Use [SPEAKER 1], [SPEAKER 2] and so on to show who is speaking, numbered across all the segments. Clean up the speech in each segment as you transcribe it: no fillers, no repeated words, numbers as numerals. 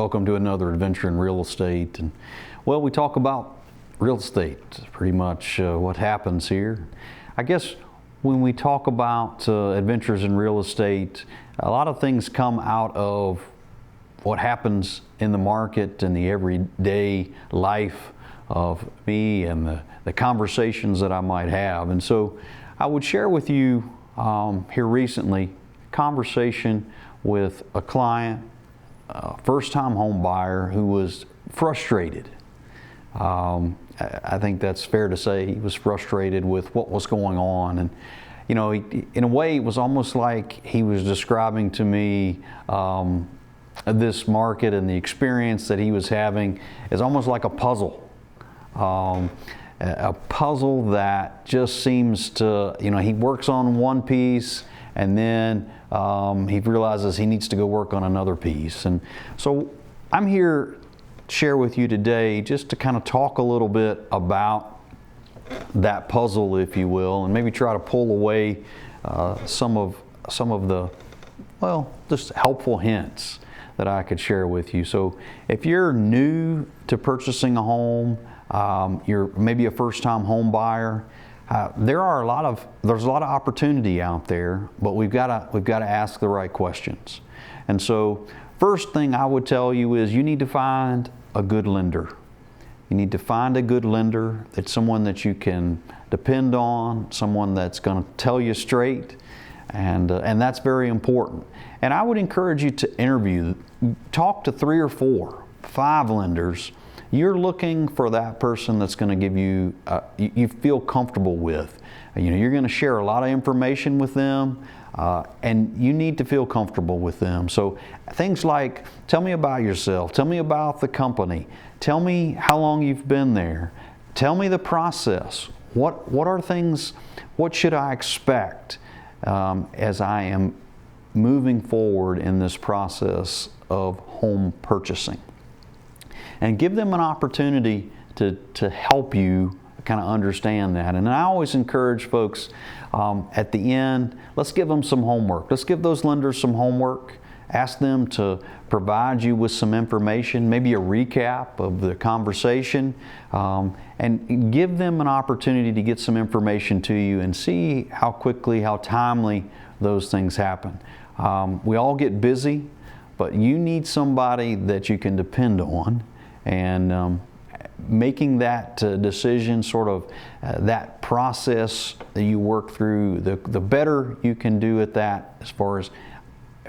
[SPEAKER 1] Welcome to another adventure in real estate. And well, we talk about real estate, pretty much what happens here. I guess when we talk about adventures in real estate, a lot of things come out of what happens in the market and the everyday life of me and the conversations that I might have. And so I would share with you here recently a conversation with a client, a first-time home buyer who was frustrated. I think that's fair to say. He was frustrated with what was going on, and you know, in a way, it was almost like he was describing to me this market and the experience that he was having is almost like a puzzle. A puzzle that just seems to, you know, he works on one piece and then he realizes he needs to go work on another piece. And so I'm here to share with you today just to kind of talk a little bit about that puzzle, if you will, and maybe try to pull away some of the, well, just helpful hints that I could share with you. So if you're new to purchasing a home, you're maybe a first-time home buyer, there's a lot of opportunity out there, but we've got to ask the right questions. And so first thing I would tell you is you need to find a good lender. You need to find a good lender. That's someone that you can depend on, someone that's going to tell you straight, and that's very important. And I would encourage you to interview, talk to 3 or 4, 5 lenders. You're looking for that person that's going to give you, you feel comfortable with. You know, you're going to share a lot of information with them, and you need to feel comfortable with them. So things like, tell me about yourself, tell me about the company, tell me how long you've been there, tell me the process. What are things, what should I expect as I am moving forward in this process of home purchasing? And give them an opportunity to help you kind of understand that. And I always encourage folks at the end, let's give them some homework. Let's give those lenders some homework. Ask them to provide you with some information, maybe a recap of the conversation, and give them an opportunity to get some information to you and see how quickly, how timely those things happen. We all get busy, but you need somebody that you can depend on. And making that decision, sort of that process that you work through, the better you can do at that as far as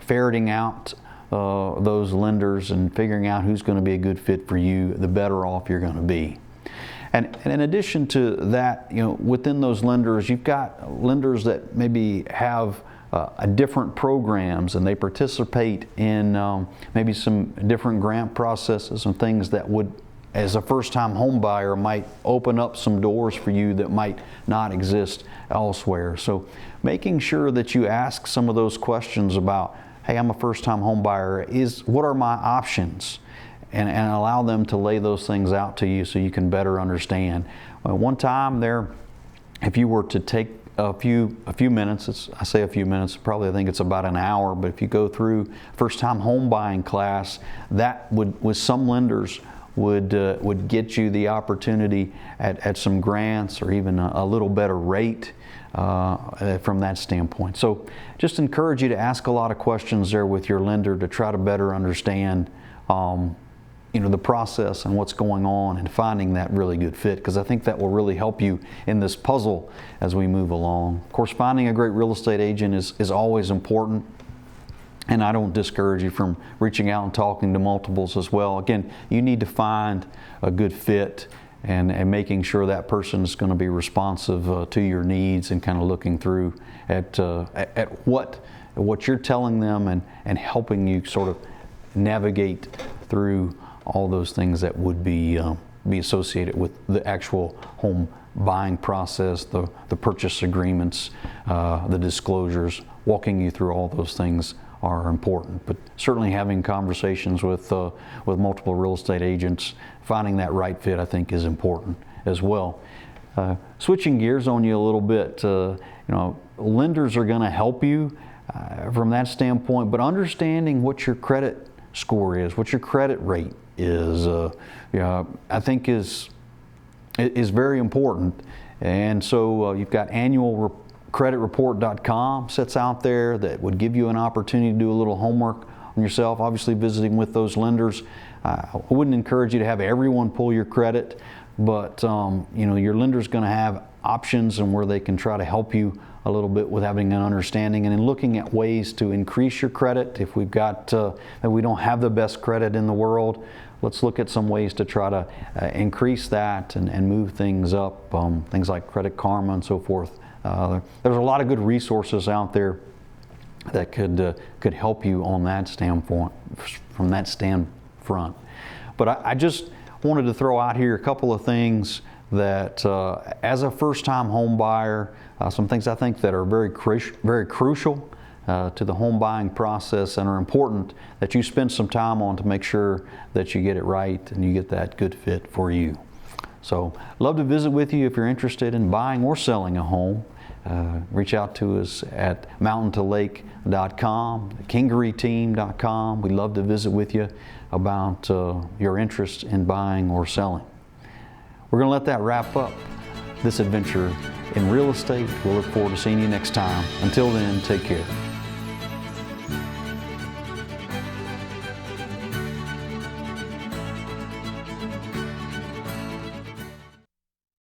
[SPEAKER 1] ferreting out those lenders and figuring out who's going to be a good fit for you, the better off you're going to be. And in addition to that, you know, within those lenders, you've got lenders that maybe have different programs, and they participate in maybe some different grant processes and things that would, as a first-time home buyer, might open up some doors for you that might not exist elsewhere. So making sure that you ask some of those questions about, hey, I'm a first-time home buyer, what are my options? And allow them to lay those things out to you so you can better understand. One time there, if you were to take a few minutes, I say a few minutes, probably I think it's about an hour, but if you go through first-time home buying class, that would, with some lenders, would get you the opportunity at some grants or even a little better rate from that standpoint. So just encourage you to ask a lot of questions there with your lender to try to better understand you know, the process and what's going on and finding that really good fit, because I think that will really help you in this puzzle as we move along. Of course, finding a great real estate agent is always important, and I don't discourage you from reaching out and talking to multiples as well. Again, you need to find a good fit and making sure that person is going to be responsive to your needs and kind of looking through at what you're telling them and helping you sort of navigate through all those things that would be associated with the actual home buying process, the purchase agreements, the disclosures. Walking you through all those things are important, but certainly having conversations with multiple real estate agents, finding that right fit, I think, is important as well. Switching gears on you a little bit, you know, lenders are going to help you from that standpoint, but understanding what your credit score is, what your credit rate is, I think is very important. And so you've got annualcreditreport.com sits out there that would give you an opportunity to do a little homework on yourself, obviously visiting with those lenders. I wouldn't encourage you to have everyone pull your credit, but your lender's going to have options and where they can try to help you a little bit with having an understanding and in looking at ways to increase your credit. If we've got that we don't have the best credit in the world, let's look at some ways to try to increase that and move things up, things like Credit Karma and so forth. There's a lot of good resources out there that could help you on that standpoint, from that front. But I just wanted to throw out here a couple of things that as a first-time home buyer, some things I think that are very crucial to the home buying process and are important that you spend some time on to make sure that you get it right and you get that good fit for you. So love to visit with you if you're interested in buying or selling a home. Reach out to us at mountaintolake.com, kingeryteam.com. We'd love to visit with you about your interest in buying or selling. We're going to let that wrap up this adventure in real estate. We'll look forward to seeing you next time. Until then, take care.